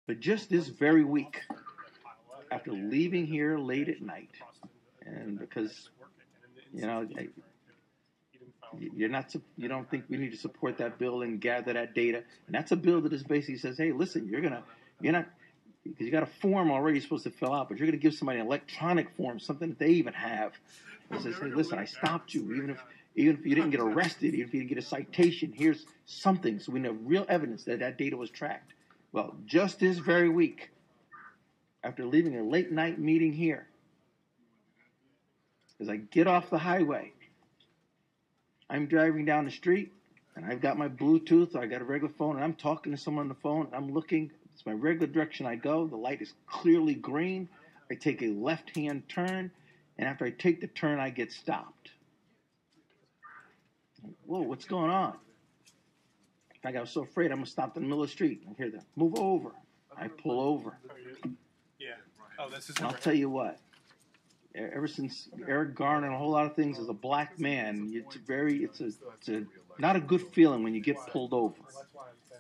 But just this very week, after leaving here late at night, and because you know you don't think we need to support that bill and gather that data, and that's a bill that is basically says, hey, listen, you're not because you got a form already you're supposed to fill out, but you're going to give somebody an electronic form, something that they even have. It says, hey, listen, I stopped you, even if you didn't get arrested, even if you didn't get a citation, here's something, so we have real evidence that that data was tracked. Well, just this very week, after leaving a late night meeting here, as I get off the highway, I'm driving down the street, and I've got my Bluetooth, or I got a regular phone, and I'm talking to someone on the phone, and I'm looking, it's my regular direction I go, the light is clearly green, I take a left-hand turn, and after I take the turn, I get stopped. Whoa, what's going on? In fact, I was so afraid I'm going to stop in the middle of the street. I hear them, move over. I pull over. Yeah. Oh, this is. I'll tell you what. Ever since Eric Garner and a whole lot of things, as a black man, it's not a good feeling when you get pulled over.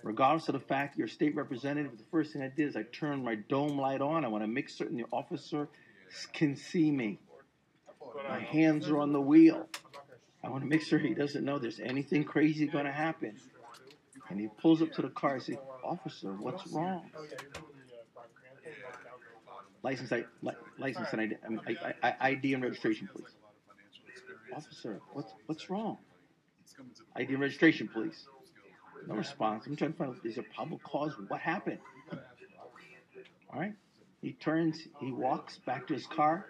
Regardless of the fact you're a state representative, the first thing I did is I turned my dome light on. I want to make certain the officer can see me. My hands are on the wheel. I want to make sure he doesn't know there's anything crazy going to happen. And he pulls up to the car and says, officer, what's wrong? License and ID and registration, please. Officer, what's wrong? ID and registration, please. No response. I'm trying to find out, is there probable cause? What happened? All right. He turns, he walks back to his car.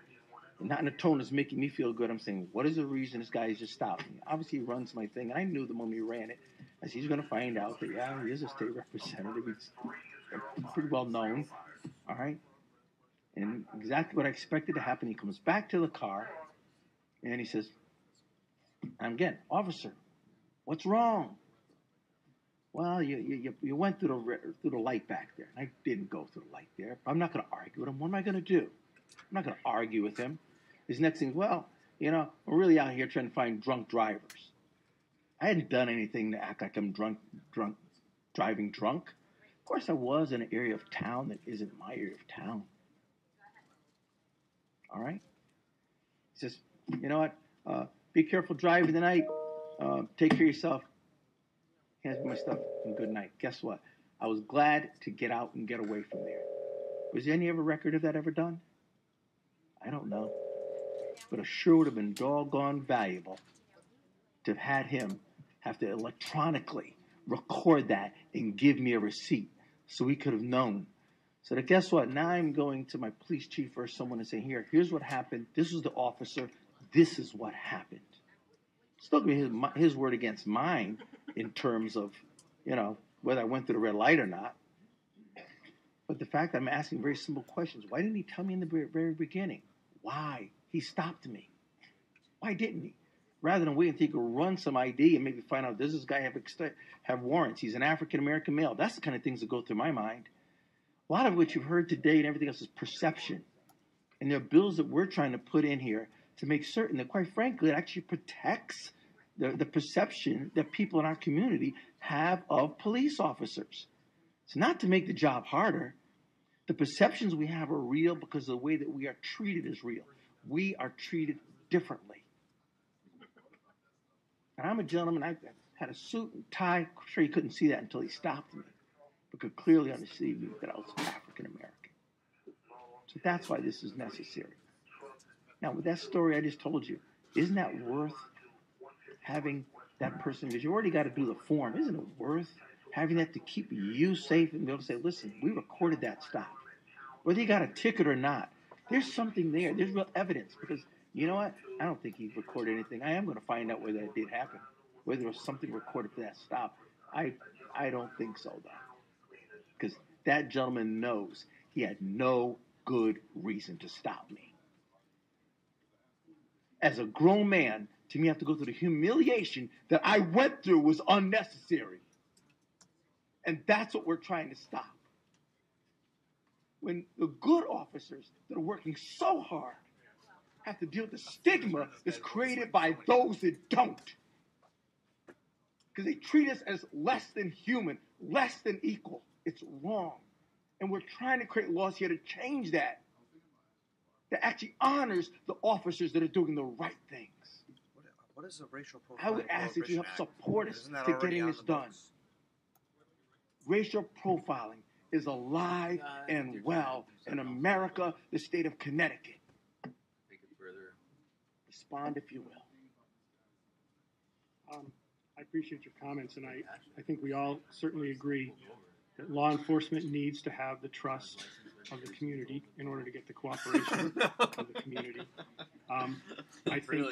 Not in a tone that's making me feel good. I'm saying, what is the reason this guy has just stopped me? Obviously, he runs my thing. And I knew the moment he ran it, as he's going to find out that, yeah, he is a state representative. He's pretty well known. All right. And exactly what I expected to happen, he comes back to the car, and he says, again, officer, what's wrong? Well, you went through the light back there. I didn't go through the light there. I'm not going to argue with him. What am I going to do? I'm not going to argue with him. His next thing is, well, we're really out here trying to find drunk drivers. I hadn't done anything to act like I'm driving drunk. Of course, I was in an area of town that isn't my area of town. All right? He says, you know what? Be careful driving tonight. Take care of yourself. Hands me my stuff and good night. Guess what? I was glad to get out and get away from there. Was there any other record of that ever done? I don't know. But it sure would have been doggone valuable to have had him have to electronically record that and give me a receipt so we could have known. So that guess what? Now I'm going to my police chief or someone and saying, here's what happened. This is the officer. This is what happened. Still going to be his word against mine in terms of, whether I went through the red light or not. But the fact that I'm asking very simple questions. Why didn't he tell me in the very beginning? Why? He stopped me. Why didn't he? Rather than wait until he could run some ID and maybe find out, does this guy have warrants? He's an African-American male. That's the kind of things that go through my mind. A lot of what you've heard today and everything else is perception. And there are bills that we're trying to put in here to make certain that, quite frankly, it actually protects the perception that people in our community have of police officers. It's not to make the job harder. The perceptions we have are real because of the way that we are treated is real. We are treated differently. And I'm a gentleman. I had a suit and tie. I'm sure you couldn't see that until he stopped me, but could clearly understand me that I was African American. So that's why this is necessary. Now, with that story I just told you, isn't that worth having that person? Because you already got to do the form. Isn't it worth having that to keep you safe and be able to say, listen, we recorded that stop. Whether you got a ticket or not, there's something there. There's real evidence. Because you know what? I don't think he recorded anything. I am going to find out whether that did happen. Whether there was something recorded for that stop. I don't think so, though. Because that gentleman knows he had no good reason to stop me. As a grown man, to me, have to go through the humiliation that I went through was unnecessary. And that's what we're trying to stop. When the good officers that are working so hard have to deal with the stigma that's created by those that don't. Because they treat us as less than human, less than equal. It's wrong. And we're trying to create laws here to change that. That actually honors the officers that are doing the right things. What is the racial profiling? I would ask that you help support us to getting this done. Books? Racial profiling is alive and well in America, the state of Connecticut. Take it further. Respond if you will. I appreciate your comments, and I think we all certainly agree that law enforcement needs to have the trust of the community in order to get the cooperation of the community. I think